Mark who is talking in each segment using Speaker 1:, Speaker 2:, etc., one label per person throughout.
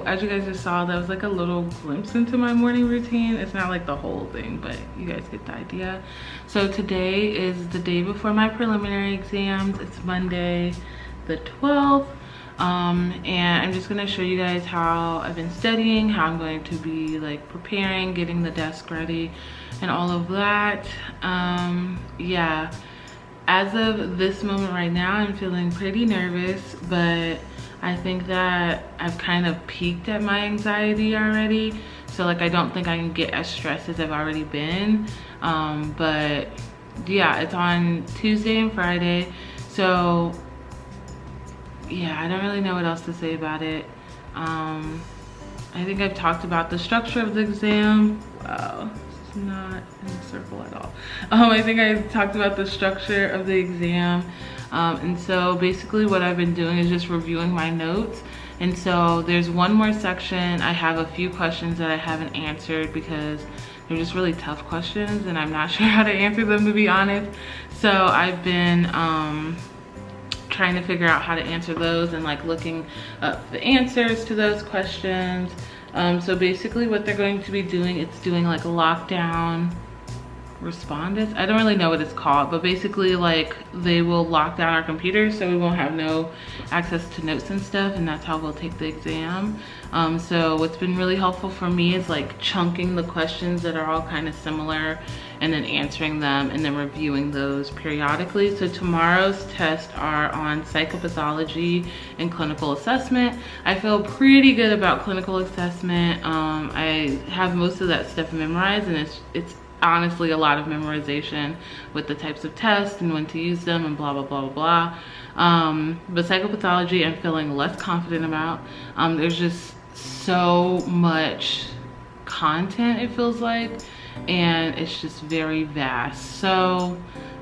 Speaker 1: as you guys just saw, that was like a little glimpse into my morning routine. It's not like the whole thing, but you guys get the idea. So today is the day before my preliminary exams. It's Monday the 12th. And I'm just gonna show you guys how I've been studying, how I'm going to be like preparing, getting the desk ready and all of that. Yeah, as of this moment right now, I'm feeling pretty nervous, but I think that I've kind of peaked at my anxiety already. So like, I don't think I can get as stressed as I've already been. But yeah, it's on Tuesday and Friday. So yeah, I don't really know what else to say about it. I think I've talked about the structure of the exam. Wow, this is not in a circle at all. I think I talked about the structure of the exam. And so basically what I've been doing is just reviewing my notes. And so there's one more section. I have a few questions that I haven't answered because they're just really tough questions and I'm not sure how to answer them, to be honest. So I've been trying to figure out how to answer those and like looking up the answers to those questions. So basically what they're going to be doing, it's doing like lockdown respondents. I don't really know what it's called, but basically like they will lock down our computers so we won't have no access to notes and stuff, and that's how we'll take the exam. So what's been really helpful for me is like chunking the questions that are all kind of similar and then answering them and then reviewing those periodically. So tomorrow's tests are on psychopathology and clinical assessment. I feel pretty good about clinical assessment. I have most of that stuff memorized, and it's honestly a lot of memorization with the types of tests and when to use them and blah blah blah blah blah. But psychopathology I'm feeling less confident about. There's just so much content, it feels like, and it's just very vast. So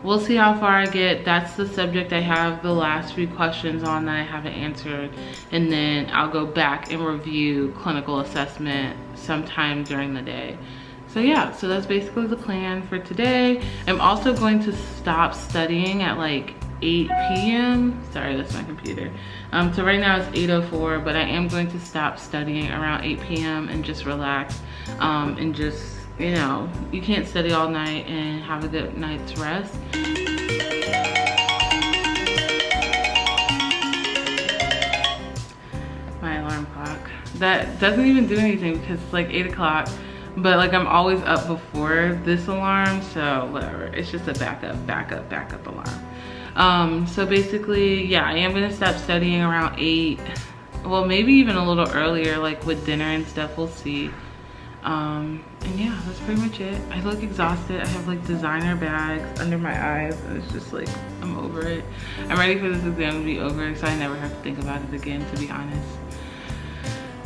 Speaker 1: we'll see how far I get. That's the subject I have the last few questions on that I haven't answered, and then I'll go back and review clinical assessment sometime during the day. So yeah, so that's basically the plan for today. I'm also going to stop studying at like 8 p.m. Sorry, that's my computer. So right now it's 8:04, but I am going to stop studying around 8 p.m. and just relax and just, you know, you can't study all night and have a good night's rest. My alarm clock. That doesn't even do anything because it's like 8 o'clock. But like I'm always up before this alarm, so whatever. It's just a backup alarm. So basically, yeah, I am gonna stop studying around 8. Well, maybe even a little earlier, like with dinner and stuff, we'll see. And yeah, that's pretty much it. I look exhausted. I have like designer bags under my eyes, and it's just like, I'm over it. I'm ready for this exam to be over so I never have to think about it again, to be honest.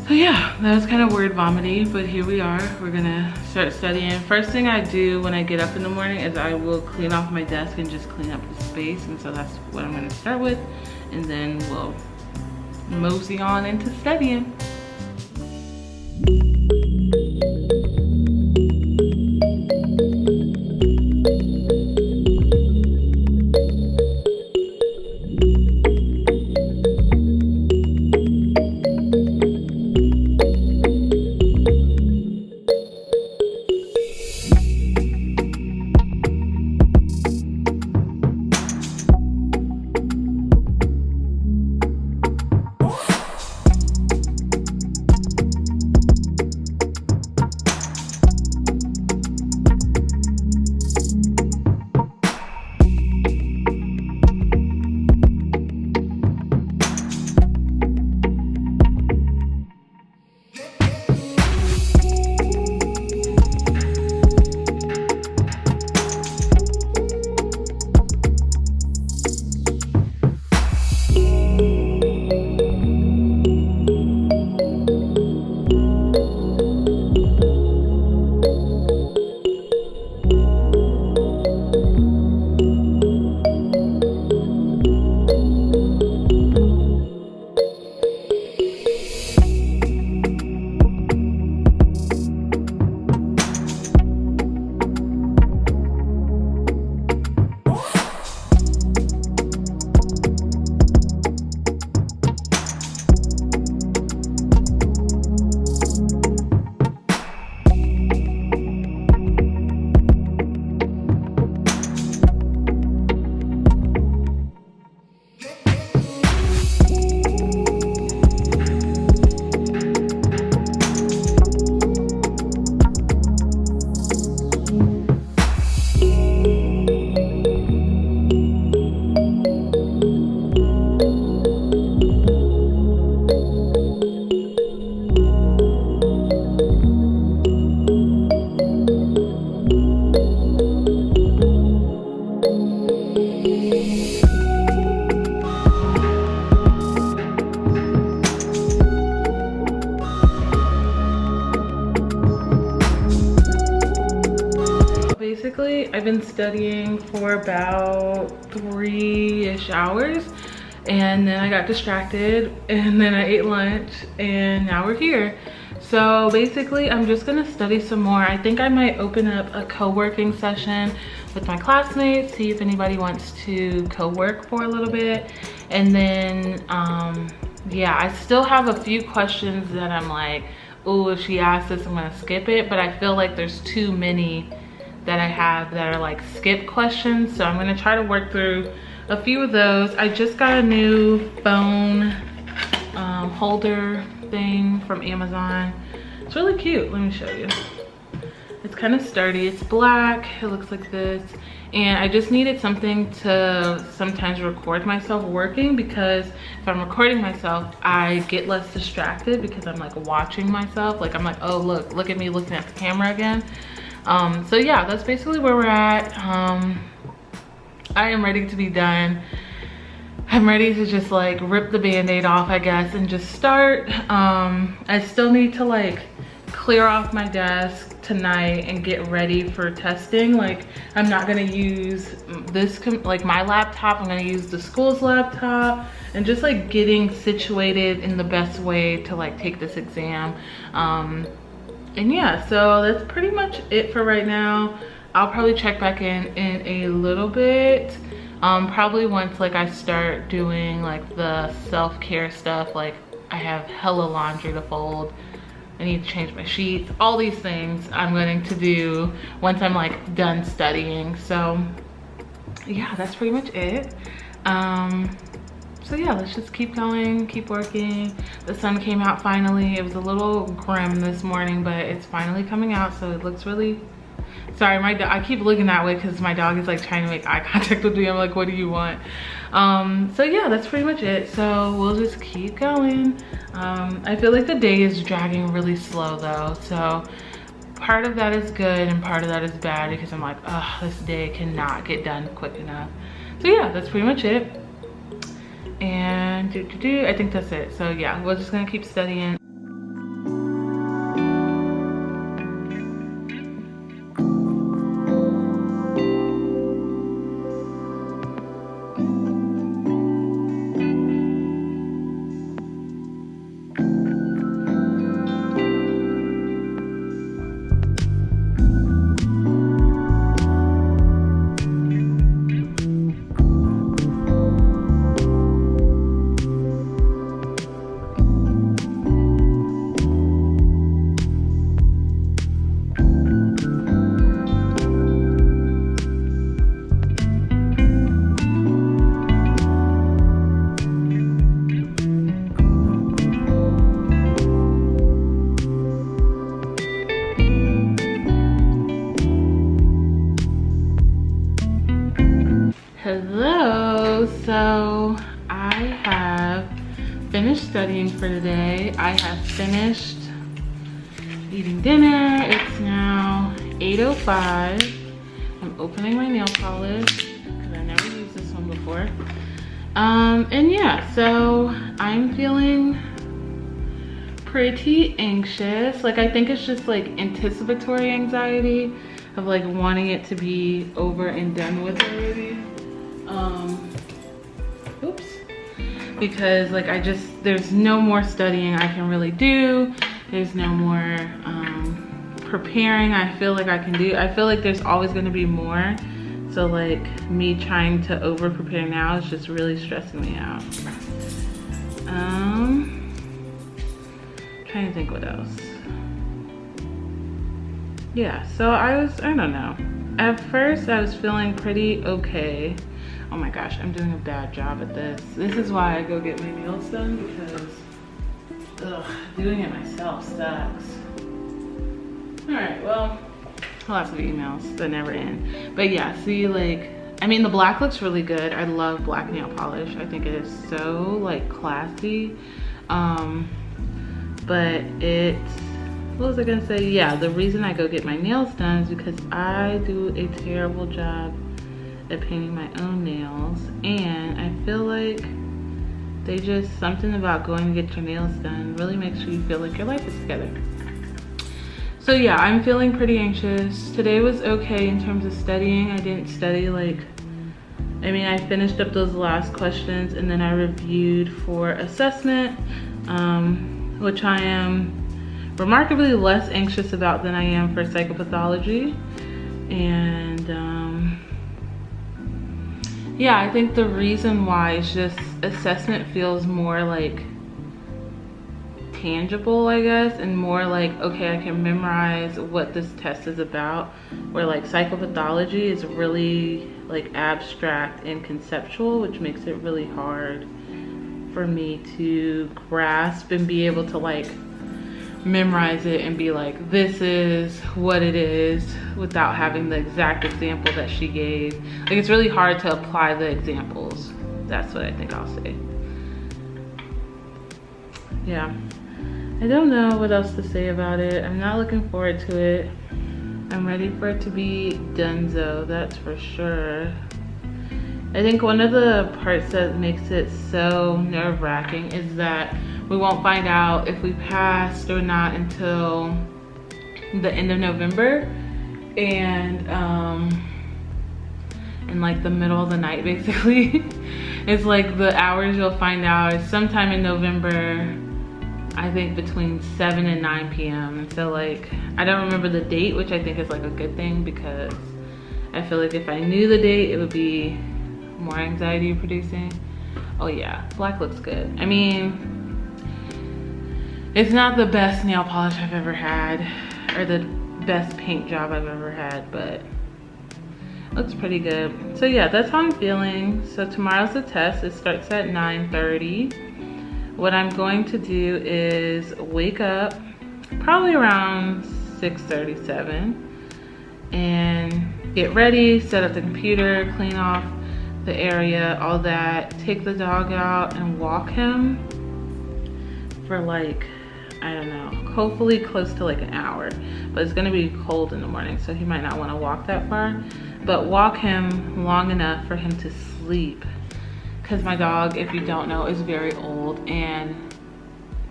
Speaker 1: So yeah, that was kind of word vomity, but here we are. We're gonna start studying. First thing I do when I get up in the morning is I will clean off my desk and just clean up the space. And so that's what I'm gonna start with. And then we'll mosey on into studying. basically I've been studying for about 3-ish hours, and then I got distracted, and then I ate lunch, and now we're here. So basically I'm just gonna study some more. I think I might open up a co-working session with my classmates, see if anybody wants to co-work for a little bit. And then yeah, I still have a few questions that I'm like, oh, if she asks this, I'm gonna skip it. But I feel like there's too many that I have that are like skip questions. So I'm gonna try to work through a few of those. I just got a new phone holder thing from Amazon. It's really cute. Let me show you. It's kind of sturdy. It's black. It looks like this. And I just needed something to sometimes record myself working, because if I'm recording myself, I get less distracted because I'm like watching myself. Like I'm like, oh, look at me looking at the camera again. So yeah, that's basically where we're at. I am ready to be done. I'm ready to just like rip the band-aid off, I guess, and just start. I still need to like clear off my desk tonight and get ready for testing. Like I'm not gonna use this, like my laptop, I'm gonna use the school's laptop, and just like getting situated in the best way to like take this exam. And yeah, so that's pretty much it for right now. I'll probably check back in a little bit. Probably once like I start doing like the self-care stuff, like I have hella laundry to fold, I need to change my sheets, all these things I'm going to do once I'm like done studying. So yeah, that's pretty much it. So yeah, let's just keep going, keep working. The sun came out finally. It was a little grim this morning, but it's finally coming out, so it looks really... Sorry, I keep looking that way because my dog is like trying to make eye contact with me. I'm like, what do you want? So yeah, that's pretty much it. So we'll just keep going. I feel like the day is dragging really slow though. So part of that is good and part of that is bad, because I'm like, oh, this day cannot get done quick enough. So yeah, that's pretty much it. And I think that's it. So yeah, we're just gonna keep studying. Hello, so I have finished studying for today. I have finished eating dinner. It's now 8:05. I'm opening my nail polish because I never used this one before. And yeah, so I'm feeling pretty anxious. Like I think it's just like anticipatory anxiety of like wanting it to be over and done with already. Oops. Because like there's no more studying I can really do. There's no more preparing I feel like I can do. I feel like there's always gonna be more. So like me trying to over prepare now is just really stressing me out. Trying to think what else. Yeah, so I don't know. At first I was feeling pretty okay. Oh my gosh, I'm doing a bad job at this. This is why I go get my nails done, because doing it myself sucks. All right, well, lots of emails that never end. But yeah, see, like, I mean, the black looks really good. I love black nail polish. I think it is so like classy. But what was I gonna say? Yeah, the reason I go get my nails done is because I do a terrible job at painting my own nails, and I feel like something about going to get your nails done really makes you feel like your life is together. So yeah, I'm feeling pretty anxious. Today was okay in terms of studying. I didn't study like, I mean, I finished up those last questions and then I reviewed for assessment, which I am remarkably less anxious about than I am for psychopathology. And yeah, I think the reason why is just assessment feels more like tangible, I guess, and more like, okay, I can memorize what this test is about, where like psychopathology is really like abstract and conceptual, which makes it really hard for me to grasp and be able to like memorize it and be like, this is what it is, without having the exact example that she gave. Like, it's really hard to apply the examples. That's what I think I'll say. Yeah, I don't know what else to say about it. I'm not looking forward to it. I'm ready for it to be donezo, that's for sure. I think one of the parts that makes it so nerve-wracking is that we won't find out if we passed or not until the end of November, and in like the middle of the night, basically. It's like the hours you'll find out is sometime in November, I think between 7 and 9 p.m. And so like, I don't remember the date, which I think is like a good thing, because I feel like if I knew the date, it would be more anxiety producing. Oh yeah, black looks good. I mean, it's not the best nail polish I've ever had, or the best paint job I've ever had, but looks pretty good. So yeah, that's how I'm feeling. So tomorrow's the test. It starts at 9:30. What I'm going to do is wake up probably around 6:37 and get ready, set up the computer, clean off the area, all that, take the dog out and walk him for like, I don't know, hopefully close to like an hour, but it's gonna be cold in the morning, so he might not wanna walk that far, but walk him long enough for him to sleep. Because my dog, if you don't know, is very old, and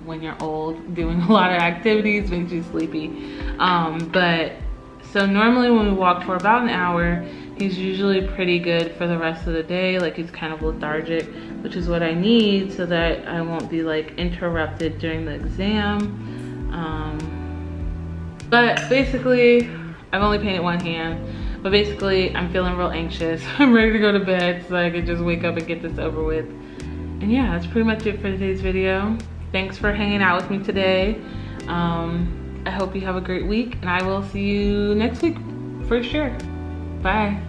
Speaker 1: when you're old, doing a lot of activities makes you sleepy. But so normally when we walk for about an hour, he's usually pretty good for the rest of the day. Like, he's kind of lethargic, which is what I need so that I won't be like interrupted during the exam. But basically, I've only painted one hand, but basically I'm feeling real anxious. I'm ready to go to bed so I can just wake up and get this over with. And yeah, that's pretty much it for today's video. Thanks for hanging out with me today. I hope you have a great week, and I will see you next week for sure. Bye.